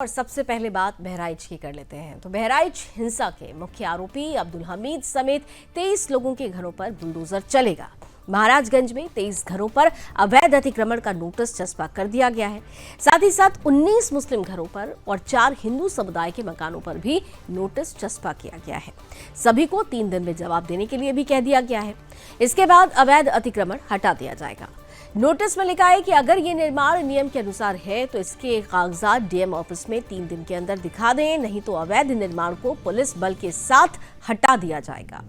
और सबसे पहले बात बहराइच की कर लेते हैं। तो बहराइच हिंसा के मुख्य आरोपी अब्दुल हमीद समेत 23 लोगों के घरों पर बुलडोजर चलेगा। महाराजगंज में 23 घरों पर अवैध अतिक्रमण का नोटिस चस्पा कर दिया गया है। साथ ही साथ 19 मुस्लिम घरों पर और 4 हिंदू समुदाय के मकानों पर भी नोटिस चस्पा किया गया है। सभी को 3 दिन में जवाब देने के लिए भी कह दिया गया है। इसके बाद अवैध अतिक्रमण हटा दिया जाएगा। नोटिस में लिखा है कि अगर ये निर्माण नियम के अनुसार है तो इसके कागजात डीएम ऑफिस में 3 दिन के अंदर दिखा दें, नहीं तो अवैध निर्माण को पुलिस बल के साथ हटा दिया जाएगा।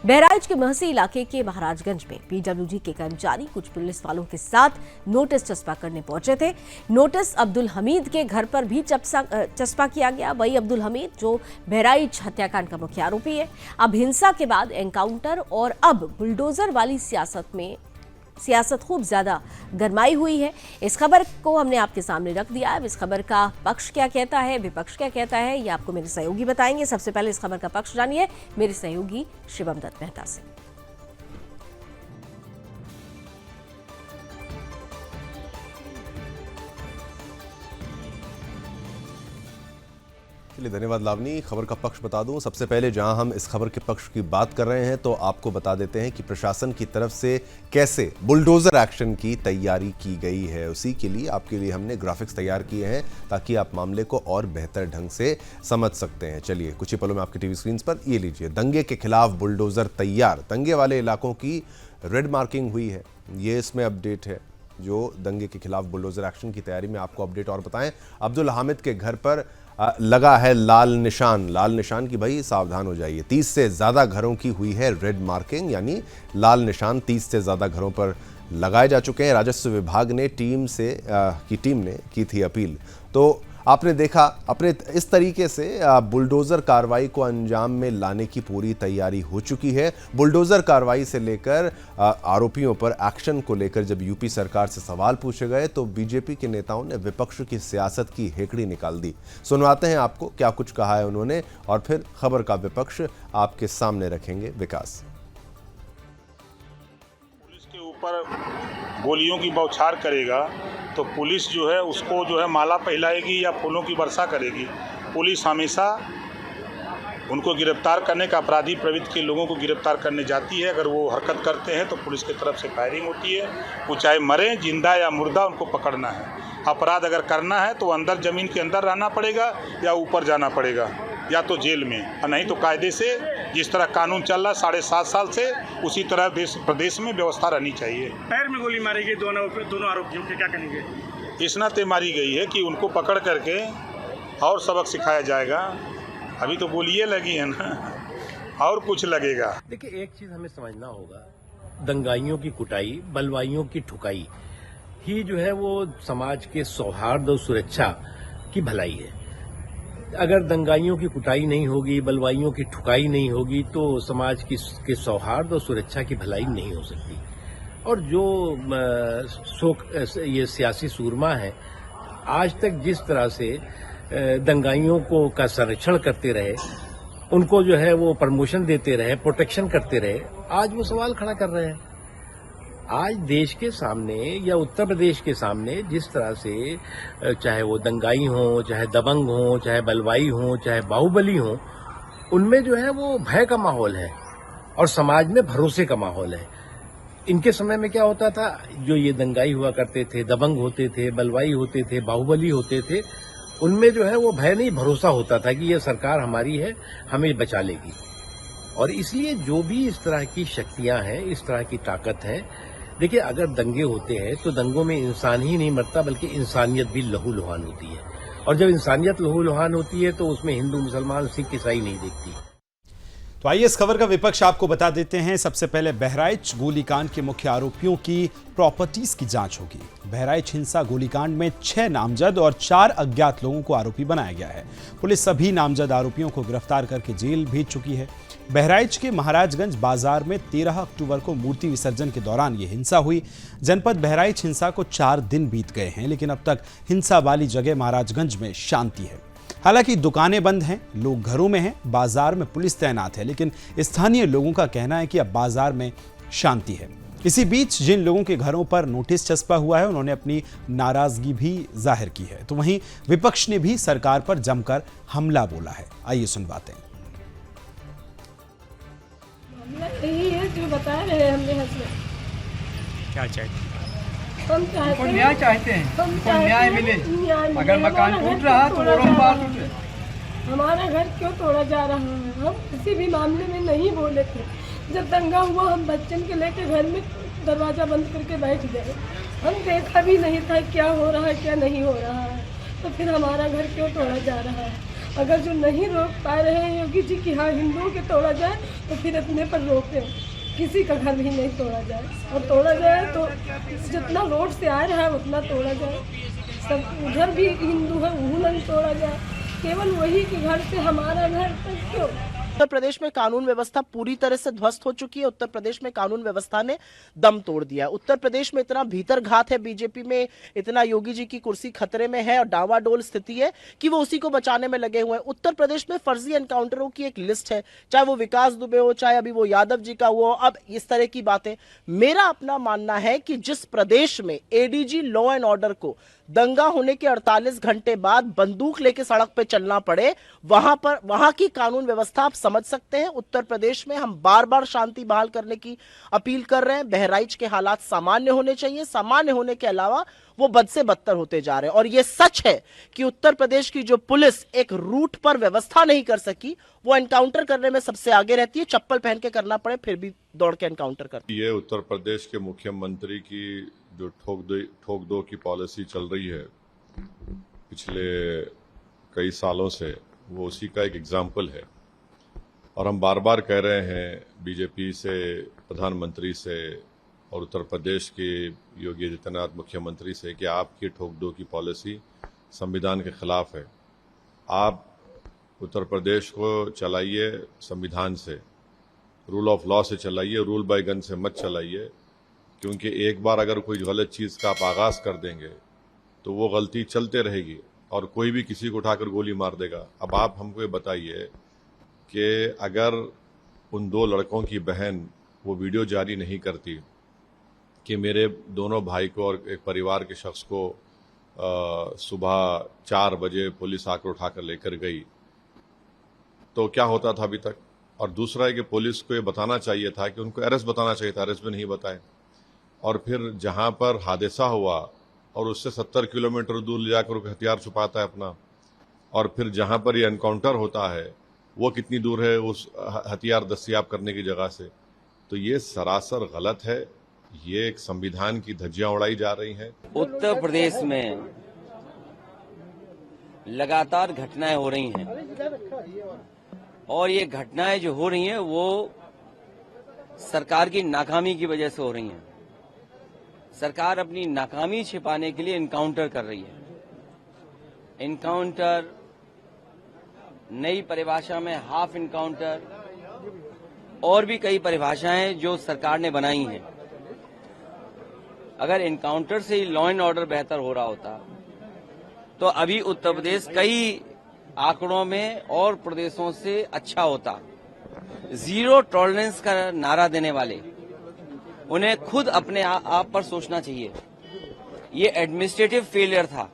बहराइच के महसी इलाके के महाराजगंज में पीडब्ल्यूडी के कर्मचारी कुछ पुलिस वालों के साथ नोटिस चस्पा करने पहुंचे थे। नोटिस अब्दुल हमीद के घर पर भी चस्पा किया गया। वही अब्दुल हमीद जो बहराइच हत्याकांड का मुख्य आरोपी है, अब हिंसा के बाद एनकाउंटर और अब बुलडोजर वाली सियासत खूब ज्यादा गरमाई हुई है। इस खबर को हमने आपके सामने रख दिया है। इस खबर का पक्ष क्या कहता है, विपक्ष क्या कहता है, ये आपको मेरे सहयोगी बताएंगे। सबसे पहले इस खबर का पक्ष जानिए मेरे सहयोगी शिवम दत्त मेहता से। धन्यवाद लावनी। खबर का पक्ष बता दूं, सबसे पहले जहां हम इस खबर के पक्ष की बात कर रहे हैं तो आपको बता देते हैं कि प्रशासन की तरफ से कैसे बुलडोजर एक्शन की तैयारी की गई है। उसी के लिए आपके लिए हमने ग्राफिक्स तैयार किए हैं ताकि आप मामले को और बेहतर ढंग से समझ सकते हैं। चलिए कुछ ही पलों में आपकी टीवी स्क्रीन पर ये लीजिए, दंगे के खिलाफ बुलडोजर तैयार। दंगे वाले इलाकों की रेड मार्किंग हुई है, ये इसमें अपडेट है। जो दंगे के खिलाफ बुलडोजर एक्शन की तैयारी में आपको अपडेट और बताएं, अब्दुल हामिद के घर पर लगा है लाल निशान की भाई सावधान हो जाइए। 30 से ज़्यादा घरों की हुई है रेड मार्किंग, यानी लाल निशान 30 से ज़्यादा घरों पर लगाए जा चुके हैं। राजस्व विभाग ने टीम ने की थी अपील। तो आपने देखा अपने इस तरीके से बुलडोज़र कार्रवाई को अंजाम में लाने की पूरी तैयारी हो चुकी है। बुलडोज़र कार्रवाई से लेकर आरोपियों पर एक्शन को लेकर जब यूपी सरकार से सवाल पूछे गए तो बीजेपी के नेताओं ने विपक्ष की सियासत की हेकड़ी निकाल दी। सुनवाते हैं आपको क्या कुछ कहा है उन्होंने और फिर खबर का विपक्ष आपके सामने रखेंगे विकास। पुलिस के ऊपर गोलियों की बौछार करेगा तो पुलिस जो है उसको जो है माला पहनाएगी या फूलों की वर्षा करेगी। पुलिस हमेशा उनको गिरफ्तार करने का, अपराधी प्रवृत्ति के लोगों को गिरफ्तार करने जाती है। अगर वो हरकत करते हैं तो पुलिस की तरफ से फायरिंग होती है। वो चाहे मरे, जिंदा या मुर्दा, उनको पकड़ना है। अपराध अगर करना है तो अंदर ज़मीन के अंदर रहना पड़ेगा या ऊपर जाना पड़ेगा या तो जेल में, और नहीं तो कायदे से जिस तरह कानून चल रहा है 7.5 साल से, उसी तरह प्रदेश में व्यवस्था रहनी चाहिए। पैर में गोली मारी गई दोनों आरोपियों के, क्या कहेंगे? इस नाते मारी गई है कि उनको पकड़ करके और सबक सिखाया जाएगा। अभी तो गोलियां लगी है ना, और कुछ लगेगा। देखिए, एक चीज हमें समझना होगा, दंगाइयों की कुटाई, बलवाइयों की ठुकाई ही जो है वो समाज के सौहार्द और सुरक्षा की भलाई है। अगर दंगाइयों की कुटाई नहीं होगी, बलवाइयों की ठुकाई नहीं होगी तो समाज के सौहार्द और सुरक्षा की भलाई नहीं हो सकती। और जो ये सियासी सूरमा है, आज तक जिस तरह से दंगाइयों का संरक्षण करते रहे, उनको जो है वो प्रमोशन देते रहे, प्रोटेक्शन करते रहे, आज वो सवाल खड़ा कर रहे हैं। आज देश के सामने या उत्तर प्रदेश के सामने जिस तरह से चाहे वो दंगाई हो, चाहे दबंग हो, चाहे बलवाई हो, चाहे बाहुबली हो, उनमें जो है वो भय का माहौल है और समाज में भरोसे का माहौल है। इनके समय में क्या होता था, जो ये दंगाई हुआ करते थे, दबंग होते थे, बलवाई होते थे, बाहुबली होते थे, उनमें जो है वो भय नहीं, भरोसा होता था कि ये सरकार हमारी है, हमें बचा लेगी। और इसलिए जो भी इस तरह की शक्तियां हैं, इस तरह की ताकत है, देखिए अगर दंगे होते हैं तो दंगों में इंसान ही नहीं मरता बल्कि इंसानियत भी लहूलुहान होती है। और जब इंसानियत लहूलुहान होती है तो उसमें हिंदू, मुसलमान, सिख, ईसाई नहीं देखती। तो आइए इस खबर का विपक्ष आपको बता देते हैं। सबसे पहले बहराइच गोलीकांड के मुख्य आरोपियों की प्रॉपर्टीज की जांच होगी। बहराइच हिंसा गोलीकांड में 6 नामजद और 4 अज्ञात लोगों को आरोपी बनाया गया है। पुलिस सभी नामजद आरोपियों को गिरफ्तार करके जेल भेज चुकी है। बहराइच के महाराजगंज बाजार में 13 अक्टूबर को मूर्ति विसर्जन के दौरान ये हिंसा हुई। जनपद बहराइच हिंसा को 4 दिन बीत गए हैं, लेकिन अब तक हिंसा वाली जगह महाराजगंज में शांति है। हालांकि दुकानें बंद हैं, लोग घरों में हैं, बाजार में पुलिस तैनात है, लेकिन स्थानीय लोगों का कहना है कि अब बाजार में शांति है। इसी बीच जिन लोगों के घरों पर नोटिस चस्पा हुआ है उन्होंने अपनी नाराजगी भी जाहिर की है। तो वहीं विपक्ष ने भी सरकार पर जमकर हमला बोला है। आइए सुनवाते हैं। मामला यही है जो बता रहे हैं हमने हस्बैंड। क्या चाहिए? हम चाहते हैं न्याय चाहते हैं, हम हमको चाहते न्याय हैं मिले। न्याय मिले। अगर मकान हमारा टूट घर रहा क्यों तो तोड़ा वो जा बात रहा उठे। है? हमारा घर क्यों तोड़ा जा रहा है? हम किसी भी मामले में नहीं बोले थे। जब दंगा हुआ हम बच्चन के लेके घर में दरवाज़ा बंद करके बैठ गए। हम देखा भी नहीं था क्या हो रहा है क्या नहीं हो रहा है। तो फिर हमारा घर क्यों तोड़ा जा रहा है? अगर जो नहीं रोक पा रहे हैं योगी जी कि हाँ हिंदुओं के तोड़ा जाए तो फिर अपने पर रोकें, किसी का घर भी नहीं तोड़ा जाए। और तोड़ा जाए तो जितना रोड से आ रहा है उतना तोड़ा जाए। सब उधर भी हिंदू है वो नहीं तोड़ा जाए, केवल वही के घर से हमारा घर तक क्यों। उत्तर प्रदेश में कानून व्यवस्था पूरी तरह से ध्वस्त हो चुकी है। उत्तर प्रदेश में कानून व्यवस्था ने दम तोड़ दिया है। उत्तर प्रदेश में इतना भीतर घात है बीजेपी में, इतना योगी जी की कुर्सी खतरे में है और डावाडोल स्थिति है कि वो उसी को बचाने में लगे हुए हैं। उत्तर प्रदेश में फर्जी एनकाउंटरों की एक लिस्ट है, चाहे वो विकास दुबे हो, चाहे अभी वो यादव जी का हो, अब इस तरह की बातें। मेरा अपना मानना है कि जिस प्रदेश में एडीजी लॉ एंड ऑर्डर को दंगा होने के 48 घंटे बाद बंदूक लेके सड़क पे चलना पड़े, वहां की कानून व्यवस्था आप समझ सकते हैं। उत्तर प्रदेश में हम बार बार शांति बहाल करने की अपील कर रहे हैं। बहराइच के हालात सामान्य होने चाहिए, सामान्य होने के अलावा वो बद से बदतर होते जा रहे हैं। और ये सच है कि उत्तर प्रदेश की जो पुलिस एक रूट पर व्यवस्था नहीं कर सकी, वो एनकाउंटर करने में सबसे आगे रहती है। चप्पल पहन के करना पड़े फिर भी दौड़ के एनकाउंटर करती है। ये उत्तर प्रदेश के मुख्यमंत्री की जो ठोक दो की पॉलिसी चल रही है पिछले कई सालों से, वो उसी का एक एग्जाम्पल है। और हम बार बार कह रहे हैं बीजेपी से, प्रधानमंत्री से और उत्तर प्रदेश के योगी आदित्यनाथ मुख्यमंत्री से कि आपकी ठोक दो की पॉलिसी संविधान के खिलाफ है। आप उत्तर प्रदेश को चलाइए संविधान से, रूल ऑफ लॉ से चलाइए, रूल बाय गन से मत चलाइए। क्योंकि एक बार अगर कोई गलत चीज़ का आप आगाज़ कर देंगे तो वो गलती चलते रहेगी और कोई भी किसी को उठाकर गोली मार देगा। अब आप हमको ये बताइए कि अगर उन दो लड़कों की बहन वो वीडियो जारी नहीं करती कि मेरे दोनों भाई को और एक परिवार के शख्स को सुबह 4 बजे पुलिस आकर उठाकर लेकर गई, तो क्या होता था अभी तक? और दूसरा है कि पुलिस को ये बताना चाहिए था कि उनको अरेस्ट बताना चाहिए था, अरेस्ट भी नहीं बताए। और फिर जहां पर हादसा हुआ और उससे 70 किलोमीटर दूर ले जाकर हथियार छुपाता है अपना, और फिर जहां पर ये एनकाउंटर होता है वो कितनी दूर है उस हथियार दस्तयाब करने की जगह से। तो ये सरासर गलत है। ये एक संविधान की धज्जियां उड़ाई जा रही हैं। उत्तर प्रदेश में लगातार घटनाएं हो रही हैं और ये घटनाएं जो हो रही हैं वो सरकार की नाकामी की वजह से हो रही हैं। सरकार अपनी नाकामी छिपाने के लिए इनकाउंटर कर रही है। इनकाउंटर, नई परिभाषा में हाफ इनकाउंटर और भी कई परिभाषाएं जो सरकार ने बनाई हैं। अगर इनकाउंटर से ही लॉ एंड ऑर्डर बेहतर हो रहा होता तो अभी उत्तर प्रदेश कई आंकड़ों में और प्रदेशों से अच्छा होता। जीरो टॉलरेंस का नारा देने वाले उन्हें खुद अपने आप पर सोचना चाहिए। ये एडमिनिस्ट्रेटिव फेलियर था,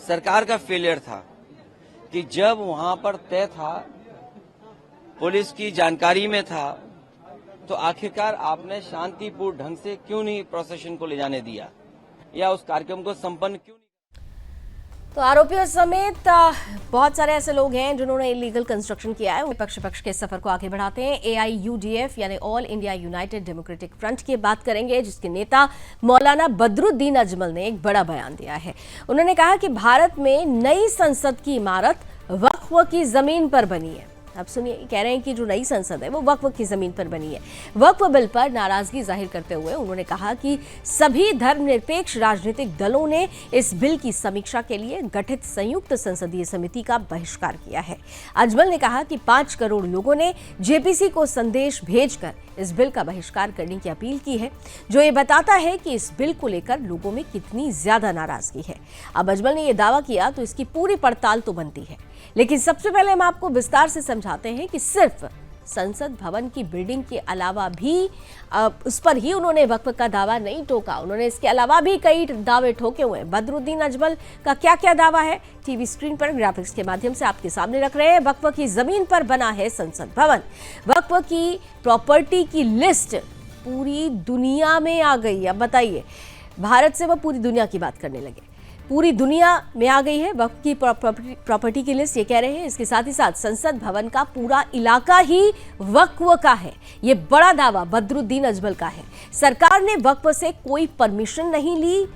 सरकार का फेलियर था कि जब वहां पर तय था, पुलिस की जानकारी में था, तो आखिरकार आपने शांतिपूर्ण ढंग से क्यों नहीं प्रोसेशन को ले जाने दिया या उस कार्यक्रम को संपन्न क्यों नहीं। तो आरोपियों समेत बहुत सारे ऐसे लोग हैं जिन्होंने इलीगल कंस्ट्रक्शन किया है। पक्ष के सफर को आगे बढ़ाते हैं। AIUDF यानी all India United democratic front की बात करेंगे, जिसके नेता मौलाना बदरुद्दीन अजमल ने एक बड़ा बयान दिया है। उन्होंने कहा कि भारत में नई संसद की इमारत वक्फ की जमीन पर बनी है। अब सुनिए, कह रहे हैं कि जो नई संसद है वो वक्फ की जमीन पर बनी है। वक्फ बिल पर नाराजगी जाहिर करते हुए उन्होंने कहा कि सभी धर्मनिरपेक्ष राजनीतिक दलों ने इस बिल की समीक्षा के लिए गठित संयुक्त संसदीय समिति का बहिष्कार किया है। अजमल ने कहा कि 5 करोड़ लोगों ने जेपीसी को संदेश भेजकर इस बिल का बहिष्कार करने की अपील की है, जो ये बताता है कि इस बिल को लेकर लोगों में कितनी ज्यादा नाराजगी है। अब अजमल ने यह दावा किया तो इसकी पूरी पड़ताल तो बनती है, लेकिन सबसे पहले हम आपको विस्तार से समझाते हैं कि सिर्फ संसद भवन की बिल्डिंग के अलावा भी उस पर ही उन्होंने वक्फ का दावा नहीं ठोका। उन्होंने इसके अलावा भी कई दावे ठोके हुए हैं। बदरुद्दीन अजमल का क्या क्या दावा है, टीवी स्क्रीन पर ग्राफिक्स के माध्यम से आपके सामने रख रहे हैं। वक्फ की जमीन पर बना है संसद भवन। वक्फ की प्रॉपर्टी की लिस्ट पूरी दुनिया में आ गई। अब बताइए, भारत से वो पूरी दुनिया की बात करने लगे। पूरी दुनिया में आ गई है वक्फ की प्रॉपर्टी की लिस्ट, ये कह रहे हैं। इसके साथ ही साथ संसद भवन का पूरा इलाका ही वक्फ का है। ये बड़ा दावा बदरुद्दीन अजमल का है। सरकार ने वक्फ से कोई परमिशन नहीं ली,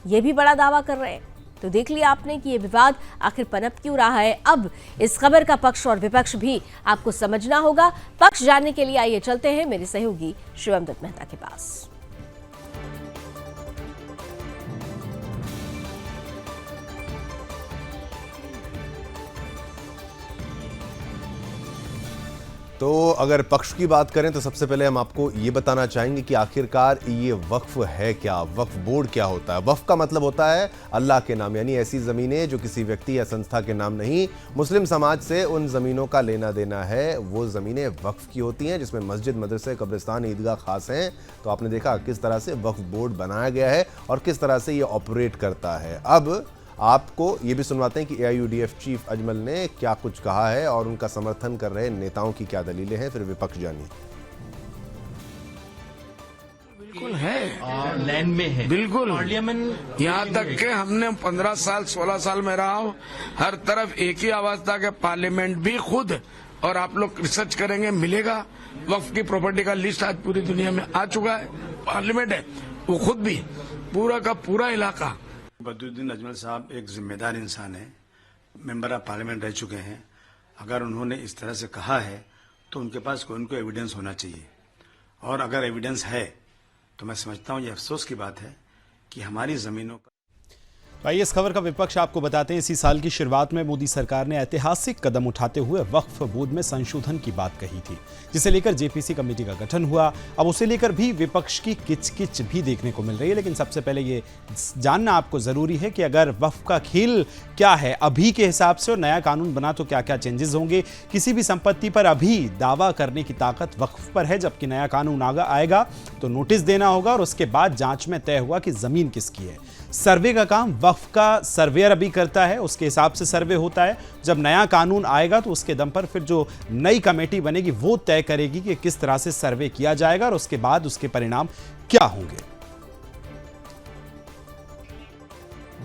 ये भी बड़ा दावा कर रहे हैं। तो देख लिया आपने कि ये विवाद आखिर पनप क्यों रहा है। अब इस खबर का पक्ष और विपक्ष भी आपको समझना होगा। पक्ष जानने के लिए आइए चलते हैं मेरे सहयोगी शिवम दत्त मेहता के पास। तो अगर पक्ष की बात करें तो सबसे पहले हम आपको ये बताना चाहेंगे कि आखिरकार ये वक्फ है क्या, वक्फ बोर्ड क्या होता है। वक्फ का मतलब होता है अल्लाह के नाम, यानी ऐसी ज़मीनें जो किसी व्यक्ति या संस्था के नाम नहीं, मुस्लिम समाज से उन ज़मीनों का लेना देना है, वो ज़मीनें वक्फ की होती हैं, जिसमें मस्जिद, मदरसे, कब्रिस्तान, ईदगाह खास हैं। तो आपने देखा किस तरह से वक्फ बोर्ड बनाया गया है और किस तरह से ये ऑपरेट करता है। अब आपको ये भी सुनवाते हैं कि AIUDF चीफ अजमल ने क्या कुछ कहा है और उनका समर्थन कर रहे नेताओं की क्या दलीलें हैं, फिर विपक्ष जानिए। बिल्कुल है, लैंड में है, बिल्कुल पार्लियामेंट। यहाँ तक के हमने 15 साल 16 साल में रहा हूँ, हर तरफ एक ही आवाज था कि पार्लियामेंट भी खुद, और आप लोग रिसर्च करेंगे मिलेगा, वक्फ की प्रॉपर्टी का लिस्ट आज पूरी दुनिया में आ चुका है। पार्लियामेंट है, वो खुद भी पूरा का पूरा इलाका। बदरुद्दीन अजमल साहब एक जिम्मेदार इंसान है, मेंबर ऑफ पार्लियामेंट रह चुके हैं। अगर उन्होंने इस तरह से कहा है तो उनके पास कोई उनको एविडेंस होना चाहिए, और अगर एविडेंस है तो मैं समझता हूँ ये अफसोस की बात है कि हमारी जमीनों का। आइए इस खबर का विपक्ष आपको बताते हैं। इसी साल की शुरुआत में मोदी सरकार ने ऐतिहासिक कदम उठाते हुए वक्फ बोर्ड में संशोधन की बात कही थी, जिसे लेकर JPC कमेटी का गठन हुआ। अब उसे लेकर भी विपक्ष की किचकिच भी देखने को मिल रही है। लेकिन सबसे पहले ये जानना आपको जरूरी है कि अगर वक्फ का खेल क्या है अभी के हिसाब से और नया कानून बना तो क्या क्या चेंजेस होंगे। किसी भी संपत्ति पर अभी दावा करने की ताकत वक्फ पर है, जबकि नया कानून आएगा तो नोटिस देना होगा और उसके बाद जांच में तय होगा कि जमीन किसकी है। सर्वे का काम वक्फ का सर्वेयर अभी करता है, उसके हिसाब से सर्वे होता है। जब नया कानून आएगा तो उसके दम पर फिर जो नई कमेटी बनेगी वो तय करेगी कि किस तरह से सर्वे किया जाएगा और उसके बाद उसके परिणाम क्या होंगे।